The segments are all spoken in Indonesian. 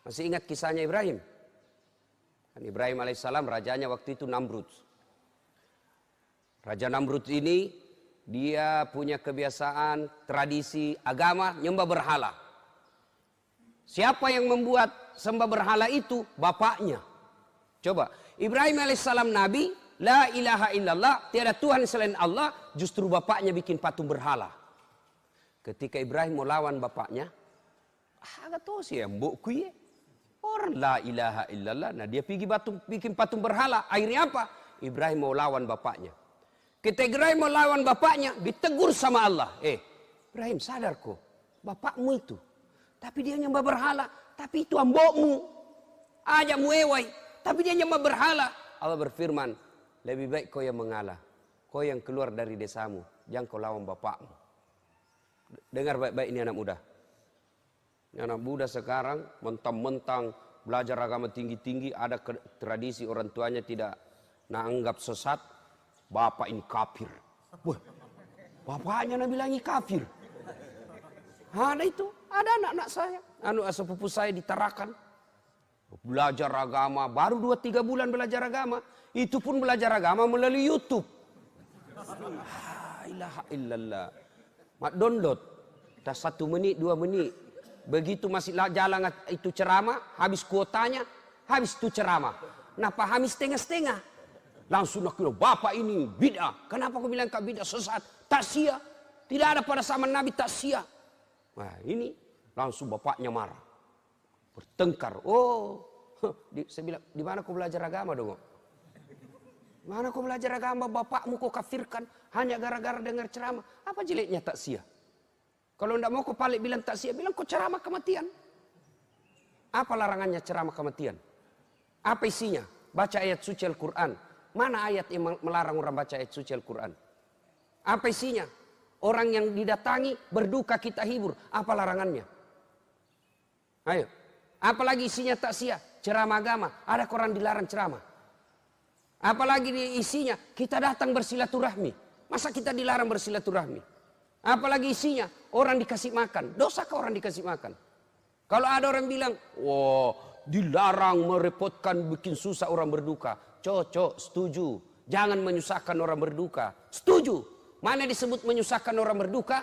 Masih ingat kisahnya Ibrahim? Kan Ibrahim alaihissalam rajanya waktu itu Namrud. Raja Namrud ini dia punya kebiasaan, tradisi, agama nyembah berhala. Siapa yang membuat sembah berhala itu? Bapaknya. Coba, Ibrahim alaihissalam nabi, la ilaha illallah, tiada Tuhan selain Allah, justru bapaknya bikin patung berhala. Ketika Ibrahim mau lawan bapaknya, agak tahu sih mbokku ya. Orang la ilaha illallah, nah dia pergi bikin patung berhala. Akhirnya apa? Ibrahim mau lawan bapaknya. Ketika Ibrahim mau lawan bapaknya, ditegur sama Allah. Ibrahim sadar kok, bapakmu itu. Tapi dia nyembah berhala. Tapi itu ambokmu. Aja muewai. Tapi dia nyembah berhala. Allah berfirman, lebih baik kau yang mengalah. Kau yang keluar dari desamu. Jangan kau lawan bapakmu. Dengar baik-baik ini anak muda. Ini anak muda sekarang mentang-mentang belajar agama tinggi-tinggi. Ada tradisi orang tuanya tidak anggap sesat. Bapak ini kafir. Wah, bapaknya bilangi kafir. Ada itu, ada anak-anak saya. Sepupu saya di Tarakan. Belajar agama, baru 2-3 bulan belajar agama. Itu pun belajar agama melalui YouTube. La ilaha illallah. Mak download. Tak 1 menit, 2 menit. Begitu masih jalan itu ceramah, habis kuotanya, habis itu ceramah. Nah pahami setengah-setengah. Langsung nak bilang, bapak ini bid'ah. Kenapa aku bilang kau bid'ah sesat? Tak sia. Tidak ada pada zaman Nabi tak sia. Nah ini langsung bapaknya marah. Bertengkar. Saya bilang, di mana kau belajar agama dong? Mana kau belajar agama? Bapakmu kau kafirkan hanya gara-gara dengar ceramah. Apa jeleknya tak sia? Kalau tidak mau kau balik bilang tak sia, bilang kau ceramah kematian. Apa larangannya ceramah kematian? Apa isinya? Baca ayat suci Al-Quran. Mana ayat yang melarang orang baca ayat suci Al-Quran? Apa isinya? Orang yang didatangi berduka kita hibur. Apa larangannya? Ayo. Apalagi isinya tak sia? Ceramah agama. Ada orang dilarang ceramah. Apalagi isinya? Kita datang bersilaturahmi. Masa kita dilarang bersilaturahmi? Apalagi isinya? Orang dikasih makan. Dosakah orang dikasih makan? Kalau ada orang bilang, wah dilarang merepotkan bikin susah orang berduka. Cocok, setuju. Jangan menyusahkan orang berduka. Setuju. Mana disebut menyusahkan orang berduka?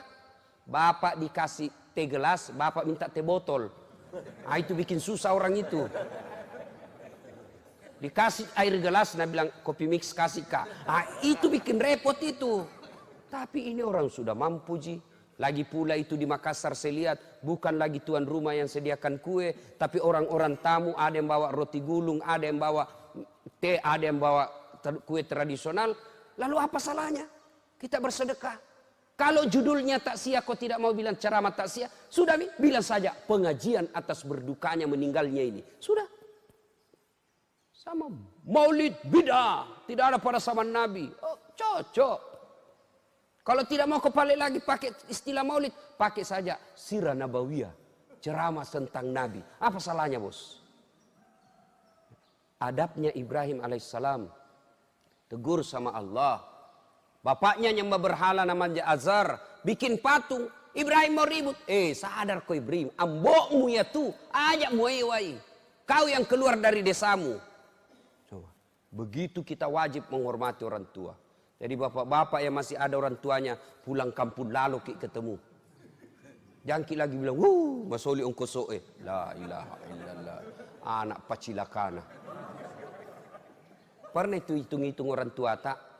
Bapak dikasih teh gelas, bapak minta teh botol. Nah, itu bikin susah orang itu. Dikasih air gelas, nah bilang kopi mix kasih kak. Nah, itu bikin repot itu. Tapi ini orang sudah mampu ji. Lagi pula itu di Makassar saya lihat, bukan lagi tuan rumah yang sediakan kue, tapi orang-orang tamu, ada yang bawa roti gulung, ada yang bawa teh, ada yang bawa kue tradisional. Lalu apa salahnya? Kita bersedekah. Kalau judulnya tak sia, kau tidak mau bilang ceramah tak sia, sudah bilang saja pengajian atas berdukanya meninggalnya ini. Sudah. Sama maulid bid'ah, tidak ada pada zaman Nabi. Oh, cocok. Kalau tidak mau kepalik lagi pakai istilah maulid, pakai saja sirah nabawiyah, ceramah tentang Nabi. Apa salahnya bos? Adabnya Ibrahim alaihissalam, tegur sama Allah. Bapaknya nyembah berhala namanya Azar, bikin patung. Ibrahim mau ribut. Sadar kau Ibrahim, ambokmu ya tuh, ajak muewai. Kau yang keluar dari desamu. Coba. Begitu kita wajib menghormati orang tua. Jadi bapak-bapak yang masih ada orang tuanya pulang kampung lalu ketemu. Jangan lagi bilang, masoli ongkosoe. La ilaha illallah. Anak pacilakana. Pernah itu hitung-hitung orang tua tak?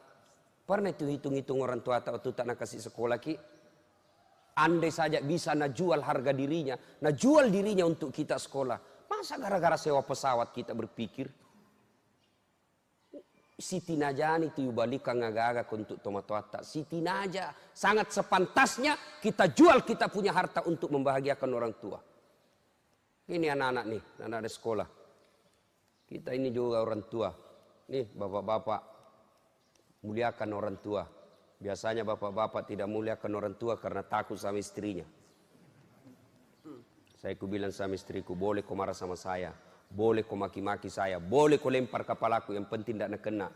Pernah itu hitung-hitung orang tua tak waktu tak nak kasih sekolah ki? Andai saja bisa nak jual harga dirinya, nak jual dirinya untuk kita sekolah. Masa gara-gara sewa pesawat kita berpikir? Siti Najani itu balikan ngagaga untuk tomat-tomat. Siti Naja sangat sepantasnya kita jual kita punya harta untuk membahagiakan orang tua. Ini anak-anak nih, anak-anak sekolah. Kita ini juga orang tua. Nih bapak-bapak, muliakan orang tua. Biasanya bapak-bapak tidak muliakan orang tua karena takut sama istrinya. Saya bilang sama istriku, boleh kau marah sama saya. Boleh kau maki-maki saya, boleh kau lempar kepalaku, yang penting tidak nak kena.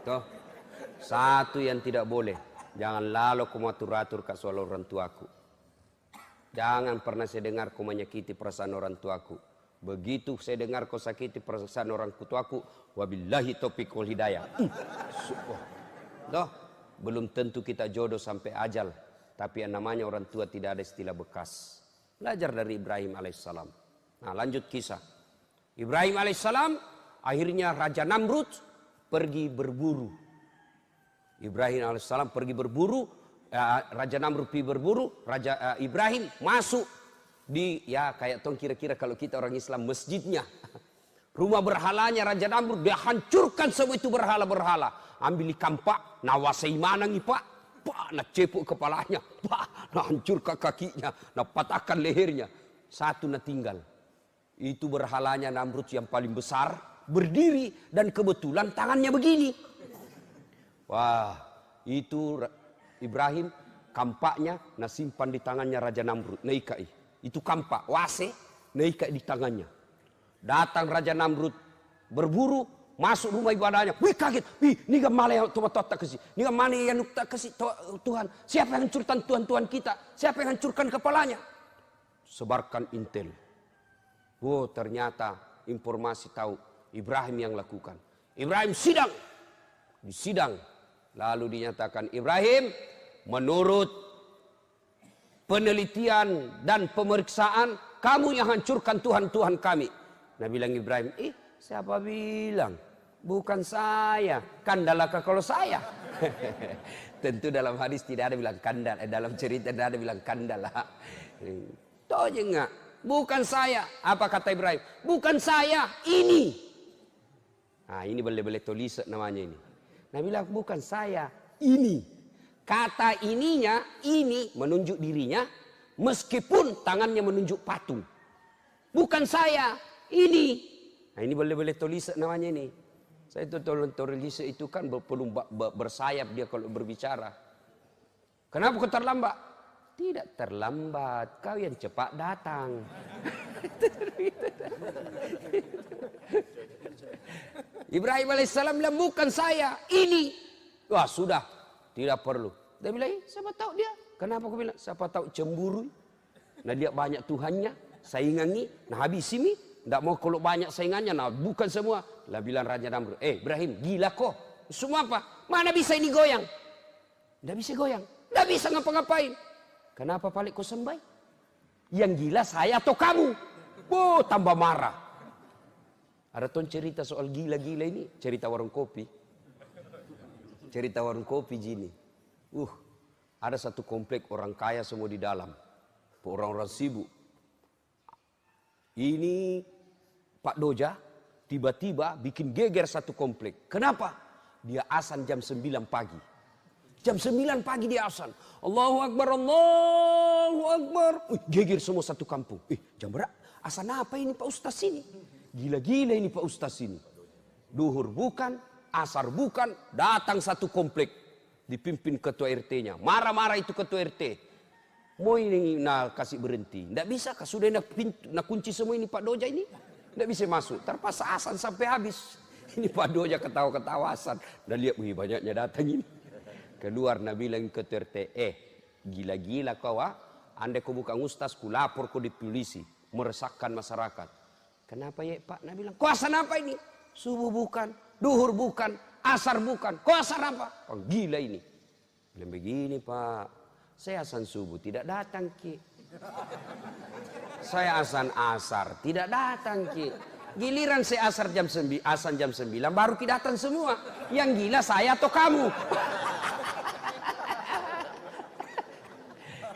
Toh, satu yang tidak boleh, jangan lalu kau atur-atur ke soal orang tuaku. Jangan pernah saya dengar kau menyakiti perasaan orang tuaku. Begitu saya dengar kau sakiti perasaan orang tuaku, wabillahi taufiq wal hidayah. Doh, belum tentu kita jodoh sampai ajal. Tapi yang namanya orang tua tidak ada istilah bekas. Belajar dari Ibrahim alaihissalam. Nah, lanjut kisah. Ibrahim alaihissalam akhirnya Raja Namrud pergi berburu. Ibrahim alaihissalam pergi berburu, Raja Namrud pergi berburu, Raja Ibrahim masuk di, ya kayak tong kira-kira kalau kita orang Islam, masjidnya. Rumah berhalanya Raja Namrud, dia hancurkan semua itu berhala-berhala. Ambil ikan pak, nawasai manang pak, nak cepuk kepalanya, pak, nak hancurkan kakinya, nak patahkan lehernya. Satu nak tinggal. Itu berhalanya Namrud yang paling besar, berdiri dan kebetulan tangannya begini. Wah, itu Ibrahim kampaknya nak simpan di tangannya Raja Namrud, naikai. Itu kampak wase, naikai di tangannya. Datang Raja Namrud berburu, masuk rumah ibadahnya. Wih kaget, wih ni gamale yang tak kasih, ni gamale yang tak kasih Tuhan. Siapa yang hancurkan Tuhan kita? Siapa yang hancurkan kepalanya? Sebarkan intel. Oh ternyata informasi tahu Ibrahim yang lakukan. Ibrahim sidang, disidang, lalu dinyatakan Ibrahim menurut penelitian dan pemeriksaan kamu yang hancurkan Tuhan kami. Nah bilang Ibrahim, siapa bilang? Bukan saya. Kandalakah kalau saya? Tentu dalam hadis tidak ada bilang kandal. Dalam cerita tidak ada bilang kandala. Tahu aja enggak? Bukan saya. Apa kata Ibrahim? Bukan saya. Ini. Nah ini boleh-boleh tulis namanya ini. Nah bilang bukan saya. Ini. Kata ininya, ini menunjuk dirinya. Meskipun tangannya menunjuk patung. Bukan saya. Ini. Nah ini boleh-boleh tulis namanya ini. Saya itu tulis itu kan perlu bersayap dia kalau berbicara. Kenapa kau terlambat? Tidak terlambat, kau yang cepat datang. Ibrahim alaihissalam bilang bukan saya, ini. Wah sudah, tidak perlu. Dia bilang, siapa tahu dia? Kenapa kau bilang? Siapa tahu cemburu. Nah dia banyak Tuhannya, saingannya, nah habis ini. Tidak mau kalau banyak saingannya, nah bukan semua. Lah bilang Raja Namrud, Ibrahim gila kok. Semua apa? Mana bisa ini goyang? Tidak bisa goyang, tidak bisa ngapa-ngapain. Kenapa paling kau sembah? Yang gila saya atau kamu? Oh tambah marah. Ada tuh cerita soal gila-gila ini, cerita warung kopi. Cerita warung kopi gini. Ada satu komplek orang kaya semua di dalam. Orang-orang sibuk. Ini Pak Doja tiba-tiba bikin geger satu komplek. Kenapa? Dia azan jam 9 pagi. Jam 9 pagi dia azan. Allahu Akbar, Allahu Akbar. Geger semua satu kampung. Jam berapa? Azan apa ini Pak Ustaz ini? Gila-gila ini Pak Ustaz ini. Duhur bukan, asar bukan, datang satu komplek. Dipimpin ketua RT-nya. Marah-marah itu ketua RT. Mau ini kasih berhenti. Tidak bisa, sudah nak kunci semua ini Pak Doja ini. Tidak bisa masuk. Terpaksa azan sampai habis. Ini Pak Doja ketawa-ketawa azan. Dan lihat, banyaknya datang ini. Keluar Nabi bilang ke RT, gila-gila kau andai kau bukan ustaz, ku lapor kau di polisi. Meresahkan masyarakat. Kenapa ya Pak? Nabi bilang, kau azan apa ini? Subuh bukan, duhur bukan, asar bukan. Kau azan apa? Oh, gila ini. Bilang begini Pak, saya azan subuh tidak datang Ki. Saya azan asar tidak datang Ki. Giliran saya azan jam 9 baru Ki datang semua. Yang gila saya atau kamu?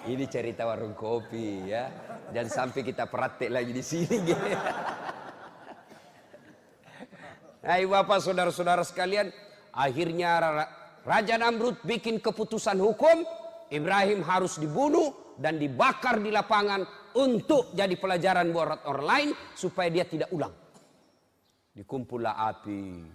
Ini cerita warung kopi ya. Dan sampai kita praktek lagi di sini. Hai Bapak saudara-saudara sekalian, akhirnya Raja Namrud bikin keputusan hukum, Ibrahim harus dibunuh dan dibakar di lapangan untuk jadi pelajaran buat orang lain supaya dia tidak ulang. Dikumpullah api,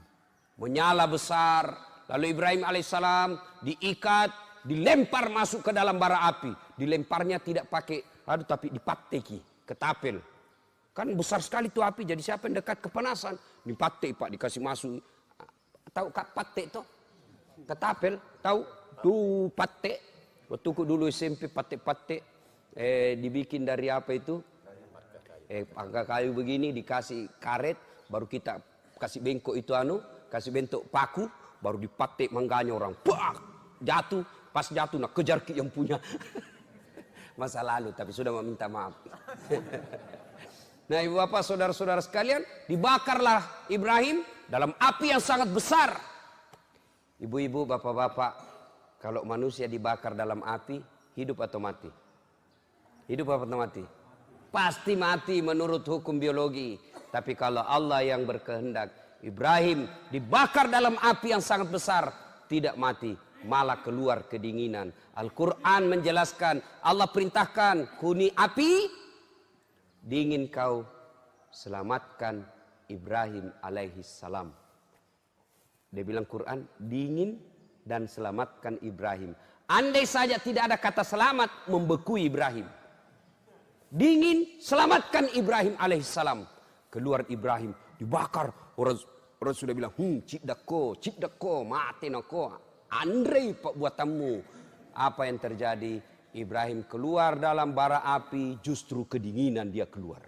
menyala besar, lalu Ibrahim alaihissalam diikat, dilempar masuk ke dalam bara api. Dilemparnya tidak pakai tapi dipateki, ketapel. Kan besar sekali tuh api, jadi siapa yang dekat kepanasan, dipatek Pak, dikasih masuk. Tahu kak patek tuh? Ketapel, tahu? Tuh patek. Waktu dulu SMP patek-patek. dibikin dari apa itu? Pakai kayu begini, dikasih karet, baru kita kasih bengkok itu kasih bentuk paku, baru dipatek mangganya orang. Bah! Jatuh, pas jatuh nak kejar yang punya. Masa lalu, tapi sudah meminta maaf. Nah, ibu bapak, saudara-saudara sekalian, dibakarlah Ibrahim dalam api yang sangat besar. Ibu-ibu, bapak-bapak, kalau manusia dibakar dalam api, hidup atau mati? Hidup atau mati? Pasti mati menurut hukum biologi. Tapi kalau Allah yang berkehendak, Ibrahim dibakar dalam api yang sangat besar, tidak mati, malah keluar kedinginan. Al-Quran menjelaskan, Allah perintahkan, kuni api, dingin kau, selamatkan Ibrahim alaihi salam. Dia bilang Quran, dingin dan selamatkan Ibrahim. Andai saja tidak ada kata selamat, membeku Ibrahim. Dingin, selamatkan Ibrahim alaihissalam. Keluar Ibrahim, dibakar. Orang sudah bilang, cipdako, mati nako. Andre pak buatanmu. Apa yang terjadi? Ibrahim keluar dalam bara api, justru kedinginan dia keluar.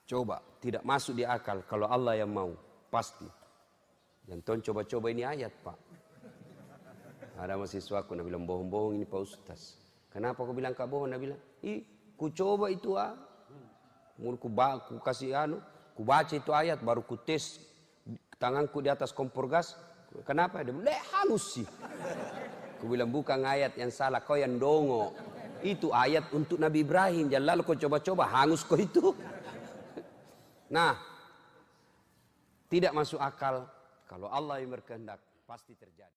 Coba, tidak masuk di akal. Kalau Allah yang mau, pasti. Yang tuan coba-coba ini ayat pak. Ada mahasiswaku, nak bilang bohong-bohong ini pak Ustaz. Kenapa aku bilang kak bohong? Nak bilang, ku coba itu ku kasih ku baca itu ayat, baru ku tes tanganku di atas kompor gas. Kenapa? Dia bilang, halus sih. Ku bilang bukan ayat yang salah, kau yang dongo. Itu ayat untuk Nabi Ibrahim. Jangan lalu kau coba-coba hangus kau itu. Nah, tidak masuk akal. Kalau Allah yang berkehendak, pasti terjadi.